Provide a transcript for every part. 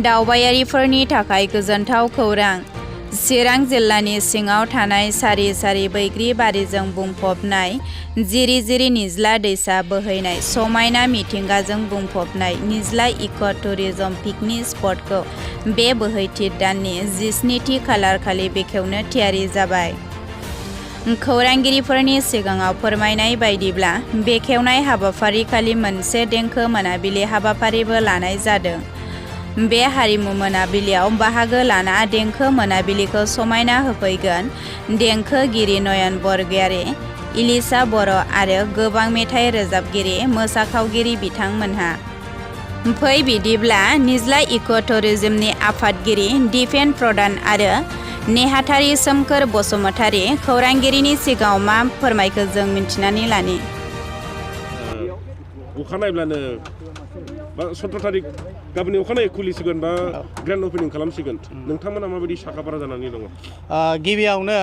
दावबायारिफोरनि थाखाय गोजोनथाव खौरां। चिरां जिल्लानि सिङाव थानाय सारि सारि बैग्रि बारिजों बुंफबनाय, जिरि जिरि निज्ला दैसा बोहैनाय, समायना मिथिंगाजों बुंफबनाय निज्ला इक' टुरिजम पिकनिक स्पटखौ बे बोहैथि दाननि 17थि खालार खालि बेखेवनो थियारि जाबाय। खौरांगिरिफोरनि सिगाङाव फोरमायनाय बायदिब्ला बेखेवनाय हाबाफारिखालि मोनसे देंखो मोनाबिलि हाबाफारिबो लानाय जादों। बे हारिमु मोनाबिलियाव बाहागो लाना देंखो मोनाबिलिखौ समायना होफैगोन देंखोगिरि नयन बरगयारी, इलिसा बर' आरो गोबां मेथाइ रोजाबगिरि मोसाखावगिरि बिथांमोनहा। फै बिदिब्ला निज्ला इक' टुरिजमनि आफादगिरि दिपेन प्रधान आरो नेहाथारि सोमखोर बसुमतारी खौरांगिरिनि सिगाङाव मा फोरमायखो जों मिन्थिनानै लानि। अखानायब्लानो 17 थारिख गाबोननि अखानायै खुलिसिगोन बा ग्रेन्ड अपेनिं खालामसिगोन। नोंथांमोना माबायदि साखाफारा जानानै दङ? गिबियावनो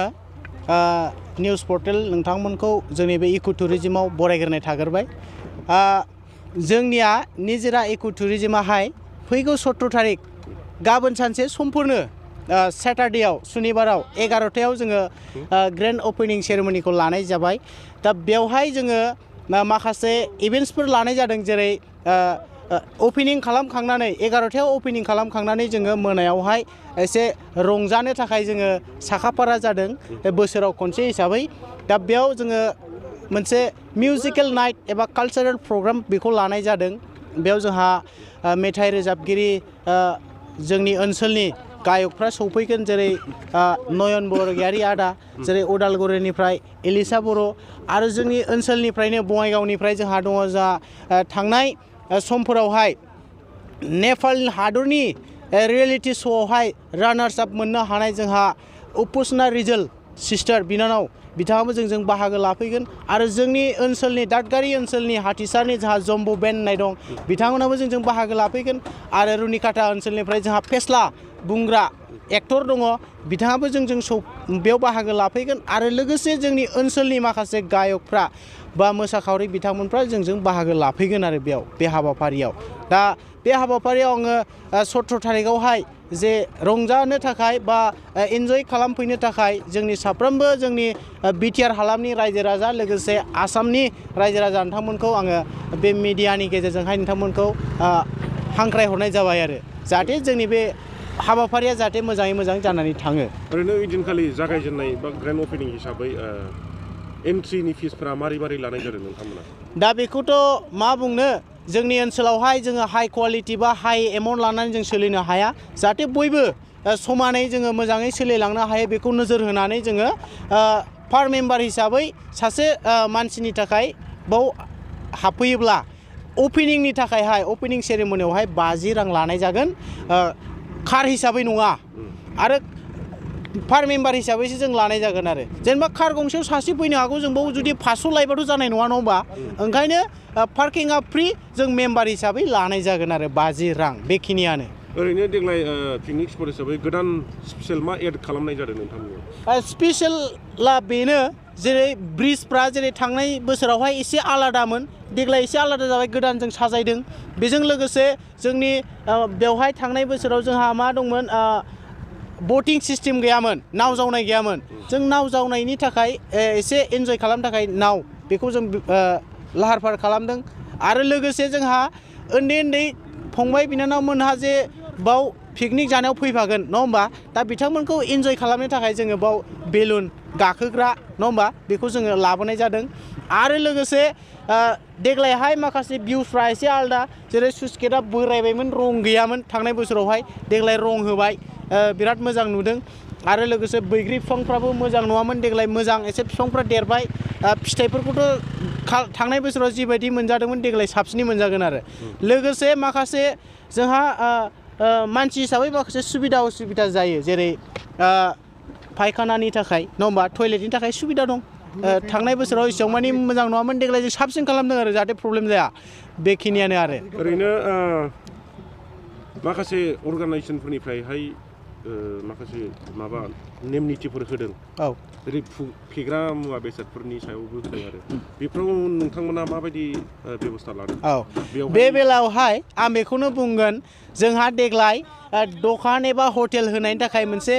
निउस पर्टेल नोंथांमोनखौ जोंनि बे इक' टुरिजमाव बरायग्रोनाय थाग्रोबाय। जोंनिया निजोरा इक' टुरिजमाहाय फैगौ 17 थारिख गाबोन सानसे समफोरनो सेटारडेआव सुनिबाराव 11टायाव जोङो ग्रेन्ड अपेनिं सेरेमनिखौ लानाय जाबाय। दा बेवहाय जोङो माखासे इभेन्ट्सफोर लानाय जादों, जेरै अपेनिं खालामखांनानै 11टायाव अपेनिं खालामखांनानै जोङो मोनायावहाय एसे रंजानो थाखाय जोङो साखाफारा जादों बोसोराव खनसे हिसाबै। दा बेयाव जोङो मोनसे मिउजिकेल नाइट एबा कालचारेल प्रग्राम बेखौ लानाय जादों। बेयाव जोंहा मेथाइ रोजाबगिरि जोंनि ओनसोलनि गायकफ्रा सौफैगोन, जेरै नयन बरगयारी आदा, जेरै उदालगुरिनिफ्राय इलिसा बर' आरो जोंनि ओनसोलनिफ्रायनो बङाइगावनिफ्राय जोंहा दङ थांनाय समफोरावहाय नेपाल हादरनि रियेलिटि श'आवहाय रानार्स आप मोननो हानाय जोंहा उपुसना रिजोल सिस्टार बिनानाव बिथाङाबो जोंजों बाहागो लाफैगोन। आरो जोंनि ओनसोलनि दादगारि ओनसोलनि हाथिसारनि जोंहा जम्बु बेन्ड होननाय दं, बिथांमोनाबो जोंजों बाहागो लाफैगोन। आरो रुनिकाटा ओनसोलनिफ्राय जोंहा फेस्ला बुंग्रा एक्टर दङ, बिथाङाबो जोंजों बेयाव बाहागो लाफैगोन। आरो लोगोसे जोंनि ओनसोलनि माखासे गायकफ्रा बा मोसाखावरि बिथांमोनफ्रा जोंजों बाहागो लाफैगोन आरो बेयाव बे हाबाफारियाव। दा बे हाबाफारियाव आङो 17 थारिखआवहाय जे रंजानो थाखाय बा इन्जय खालामफैनो थाखाय जोंनि साफ्रोमबो जोंनि बिटिआर हालामनि रायजो राजा लोगोसे आसामनि रायजो राजा नोंथांमोनखौ आङो बे मिडियानि गेजेरजोंहाय नोंथांमोनखौ हांख्रायहरनाय जाबाय आरो जाहाथे जोंनि बे हाबाफारिया जाहाथे मोजाङै मोजां जानानै थाङो। ओरैनो ओइदिनखालि जागायजेननाय बा ग्रेन्ड अपेनिं हिसाबै एन्ट्रिनि फिसफोरा मारै लानाय जादों नोंथांमोना? दा बेखौथ' मा बुंनो, जोंनि ओनसोलावहाय जोङो हाइ क्वालिटि बा हाइ एमाउन्ट लानानै जों सोलिनो हाया। जाहाथे बयबो समानै जोङो मोजाङै सोलिलांनो हायो बेखौ नोजोर होनानै जोङो पार मेम्बार हिसाबै सासे मानसिनि थाखाय बाव हाबफैयोब्ला अपेनिंनि थाखायहाय अपेनिं सेरेमनियावहाय 50 रां लानाय जागोन, कार हिसाबै नङा। आरो पार मेम्बार हिसाबैसो जों लानाय जागोन। आरो जेनेबा कार गंसेयाव सासे फैनो हागौ, जों बाव जुदि 500 लायबाथ' जानाय नङा होमबा? ओंखायनो पार्किंआ फ्रि, जों मेम्बार हिसाबै लानाय जागोन आरो 50 रां बेखिनियानो। ओरैनो देग्लाय पिकनिक स्पट हिसाबै गोदान स्पेसियेल मा एड खालामनाय जादों नोंथांमोननियाव? स्पेसियेला बेनो, जेरै ब्रिजफ्रा जेरै थांनाय बोसोरावहाय एसे आलादामोन, देग्लाय एसे आलादा जाबाय, गोदान जों साजायदों। बेजों लोगोसे जोंनि बेवहाय थांनाय बोसोराव जोंहा मा दंमोन, बोटिं सिस्टेम गैयामोन, नाव जावनाय गैयामोन। जों नाव जावनायनि थाखाय एसे एन्जय खालामनो थाखाय नाव बेखौ जों लाहार फाहार खालामदों। आरो लोगोसे जोंहा उन्दै उन्दै फंबाय बिनानावमोनहा जे बाव पिकनिक जानायाव फैफागोन नङा होमबा? दा बिथांमोनखौ एन्जय खालामनो थाखाय जोङो बाव बेलुन गाखोग्रा नङा होमबा बेखौ जोङो लाबोनाय जादों। आरो लोगोसे देग्लायहाय माखासे भिउसफ्रा एसे आलादा, जेरै सुइस गेटआ बोरायबायमोन, रं गैयामोन थांनाय बोसोरावहाय, देग्लाय रं होबाय, बिराद मोजां नुदों। आरो लोगोसे बैग्रि बिफांफ्राबो मोजां नङामोन, देग्लाय मोजां एसे बिफांफ्रा देरबाय। फिथाइफोरखौथ' थांनाय बोसोराव जिबायदि मोनजादोंमोन देग्लाय साबसिनै मोनजागोन। आरो लोगोसे माखासे जोंहा मानसि हिसाबै माखासे सुबिदा उसुबिदा जायो, जेरै फायखानानि थाखाय नङा होमबा, टयलेटनि थाखाय सुबिदा दं। थांनाय बोसोराव एसेबां मानि मोजां नङामोन, देग्लाय जों साबसिन खालामदों आरो जाहाथे प्रब्लेम जाया, बेखिनियानो। आरो ओरैनो माखासे अर्गानाइजेसनफोरनिफ्रायहाय माखासे माबा नेम निथिफोर होदों, जेरै फेग्रा मुवा बेसादफोरनि सायावबो होदों। आरो बेफोराव नोंथांमोना माबायदि बेबस्था लादों? बे बेलायावहाय आं बेखौनो बुंगोन, जोंहा देग्लाय दखान एबा हटेल होनायनि थाखाय मोनसे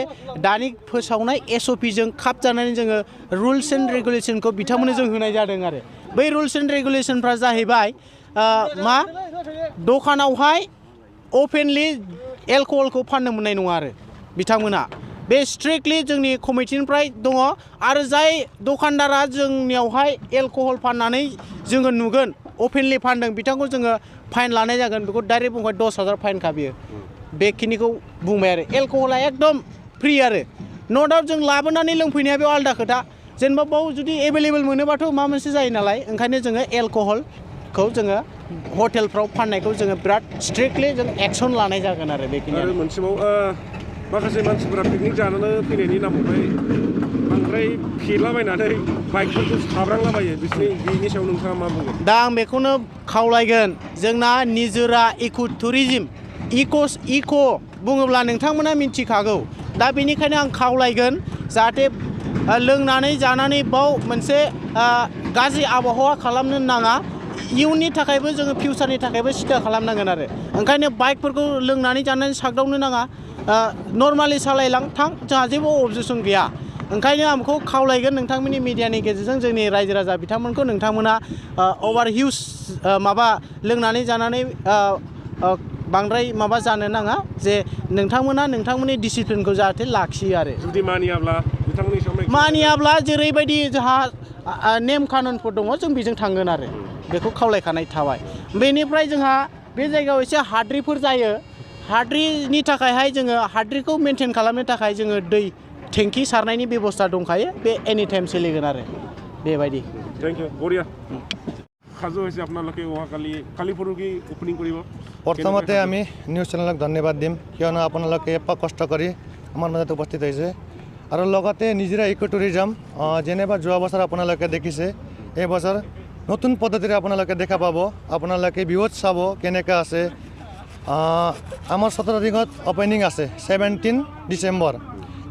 दानि फोसावनाय SOP जों खाब जानानै जोङो रुल्स एन्ड रेगुलेसनखौ बिथांमोननो जों होनाय जादों आरो बै रुल्स एन्ड रेगुलेसनफ्रा जाहैबाय मा दखानावहाय अपेनलि एलकहलखौ फाननो मोननाय नङा आरो बिथांमोना बे स्ट्रिक्टलि जोंनि कमिटिनिफ्राय दङ आरो जाय दखानदारा जोंनियावहाय एलकहल फाननानै जोङो नुगोन अपेनलि फानदों बिथांखौ जोङो फाइन लानाय जागोन बेखौ डाइरेक्ट बुंबाय 10,000 फाइन खाबियो बेखिनिखौ बुंबाय आरो एलकहला एकदम फ्रि आरो नो डाउट जों लाबोनानै लोंफैनाया बेयाव आलादा खोथा जेनेबा बाव जुदि एभेलेबल मोनोबाथ' मा मोनसे जायो नालाय ओंखायनो जोङो एलकहलखौ जोङो हटेलफ्राव फाननायखौ जोङो बिराद स्ट्रिक्टलि जों एक्सन लानाय जागोन आरो बेखिनि आरो मोनसेबाव माखासे मानसिफोरा पिकनिक जानानै फैनायनि नामावहाय बांद्राय फेलाबायनानै बाइकफोरखौ साब्रांलाबायो बिनि सायाव नोंथाङा मा बुंगोन दा आं बेखौनो खावलायगोन जोंना निजोरा इक' टुरिजिम इक' बुङोब्ला नोंथांमोना मिन्थिखागौ दा बेनिखायनो आं खावलायगोन जाहाथे लोंनानै जानानै बाव मोनसे गाज्रि आबहावा खालामनो नाङा इयुननि थाखायबो जोङो फिउचारनि थाखायबो सिदा खालामनांगोन आरो ओंखायनो बाइकफोरखौ लोंनानै जानानै सागदावनो नाङा नर्मालि सालायलां थां जोंहा जेबो अबजेक्सन गैया ओंखायनो आं बेखौ खावलायगोन नोंथांमोननि मिडियानि गेजेरजों जोंनि रायजो राजा बिथांमोनखौ नोंथांमोना अभार हिउस माबा लोंनानै जानानै बांद्राय माबा जानो नाङा जे नोंथांमोना नोंथांमोननि डिसिप्लिनखौ जाहाथे लाखियो आरो जुदि मानियाब्ला जेरैबायदि जोंहा नेम कानुनफोर दङ जों बेजों थांगोन आरो बेखौ खावलायखानाय थाबाय बेनिफ्राय जोंहा बे जायगायाव एसे हाद्रिफोर जायो हाद्रिनि थाखायहाय जोङो हाद्रिखौ मेनटेन खालामनो थाखाय जोङो दै टेंकी सारनायनि बेबस्था दंखायो बे एनि टाइम सोलिगोन आरो बेबायदि थैंक यू बढिया সাজু হৈছে আপোনালোকে অহাকালি কালি পৰহি ওপেনিং কৰিব প্ৰথমতে আমি নিউজ চেনেলক ধন্যবাদ দিম কিয়নো আপোনালোকে কষ্ট কৰি আমাৰ মাজত উপস্থিত হৈছে আৰু লগতে নিজৰা ইক' টুৰিজম যেনেবা যোৱা বছৰ আপোনালোকে দেখিছে এই বছৰ নতুন পদ্ধতিৰে আপোনালোকে দেখা পাব আপোনালোকে ভিউত চাব কেনেকৈ আছে আমাৰ 17 তাৰিখত অপেনিং আছে 17 ডিচেম্বৰ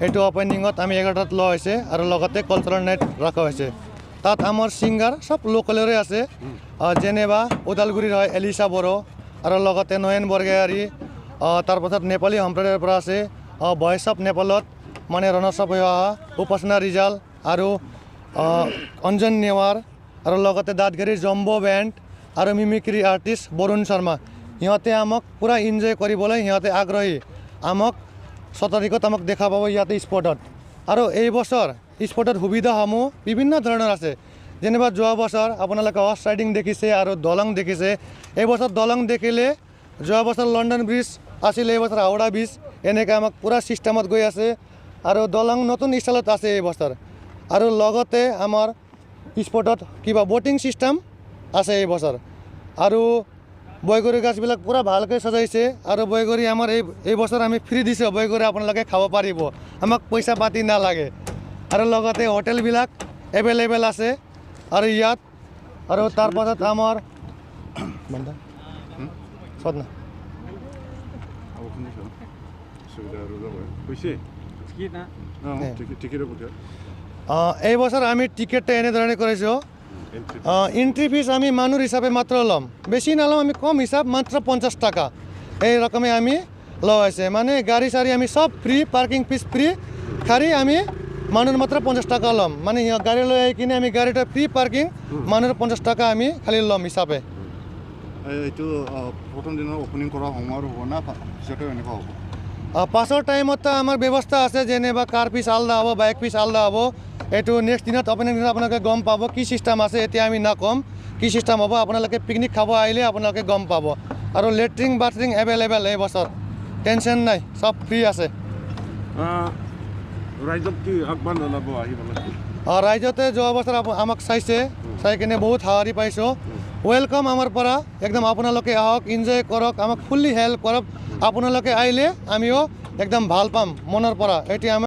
এইটো অপেনিঙত আমি 11টাত লোৱা হৈছে আৰু লগতে কালচাৰেল নাইট ৰখা হৈছে তাত আমাৰ সিংগাৰ সব লোকেলৰে আছে যেনেবা ওদালগুৰিৰ হয় এলিসা বড়ো আৰু লগতে নয়ন বৰগয়াৰী তাৰপাছত নেপালী সম্প্ৰদায়ৰ পৰা আছে ভয়েস অফ নেপালত মানে ৰণসব হৈ অহা উপাসনা ৰিজাল আৰু অঞ্জন নেৱাৰ আৰু লগতে দাঁতঘাৰীৰ জম্বো বেণ্ড আৰু মিমিক্ৰি আৰ্টিষ্ট বৰুণ শৰ্মা সিহঁতে আমাক পুৰা এনজয় কৰিবলৈ সিহঁতে আগ্ৰহী আমাক 17 তাৰিখত আমাক দেখা পাব ইয়াতে স্পটত আৰু এই বছৰ স্পটত সুবিধাসমূহ বিভিন্ন ধৰণৰ আছে যেনেবা যোৱা বছৰ আপোনালোকে হৰ্চ ৰাইডিং দেখিছে আৰু দলং দেখিছে এই বছৰ দলং দেখিলে যোৱা বছৰ লণ্ডন ব্ৰিজ আছিল এই বছৰ হাওড়া ব্ৰিজ এনেকৈ আমাক পুৰা চিষ্টেমত গৈ আছে আৰু দলং নতুন ষ্টাইলত আছে এই বছৰ আৰু লগতে আমাৰ স্পটত কিবা বটিং চিষ্টেম আছে এই বছৰ আৰু বৈগৰী গাছবিলাক পুৰা ভালকৈ সজাইছে আৰু বৈগৰী আমাৰ এই বছৰ আমি ফ্ৰী দিছোঁ বৈগৰী আপোনালোকে খাব পাৰিব আমাক পইচা পাতি নালাগে আৰু লগতে হোটেলবিলাক এভেইলেবল আছে আৰু ইয়াত আৰু তাৰপাছত আমাৰ এই বছৰ আমি টিকেটটা এনেধৰণে কৰিছোঁ এন্ট্রি ফিস আমি মানুষ হিসাবে মাত্র লম বেশি নালাম আমি কম হিসাব মাত্র 50 টাকা এই রকমে আমি লওয়া আছে মানে গাড়ি সারি আমি সব ফ্রি পার্কিং ফিস ফ্রি খালি আমি মানুষ মাত্র 50 টাকা লম মানে গাড়ি লৈ কিনে আমি গাড়িটা ফ্রি পার্কিং মানুষ 50 টাকা আমি খালি লম হিসাবে এইটো প্ৰথম দিনৰ ওপেনিং কৰা সময়ৰ হ'ব না পিছতে এনেকুৱা হ'ব পাছৰ টাইমত আমাৰ ব্যৱস্থা আছে যেনেবা কাৰ পিস আলাদা হ'ব বাইক পিস আলাদা হ'ব এইটো নেক্সট দিনত ওপেনিং দিনত আপোনালোকে গম পাব কি চিষ্টেম আছে এতিয়া আমি নকম কি চিষ্টেম হ'ব আপোনালোকে পিকনিক খাব আহিলে আপোনালোকে গম পাব আৰু লেট্ৰিন বাথৰিং এভেইলেবল এই বছৰ টেনশ্যন নাই সব ফ্ৰী আছে ৰাইজক কি আহ্বান জনাব আহিবলৈ ৰাইজতে যোৱা বছৰ আমাক চাইছে চাই কিনে বহুত সঁহাৰি পাইছোঁ ওয়েলকাম আমাৰ পৰা একদম আপোনালোকে আহক এনজয় কৰক আমাক ফুল্লি হেল্প কৰক আপোনালোকে আহিলে আমিও একদম ভাল পাম মনৰ পৰা এতিয়া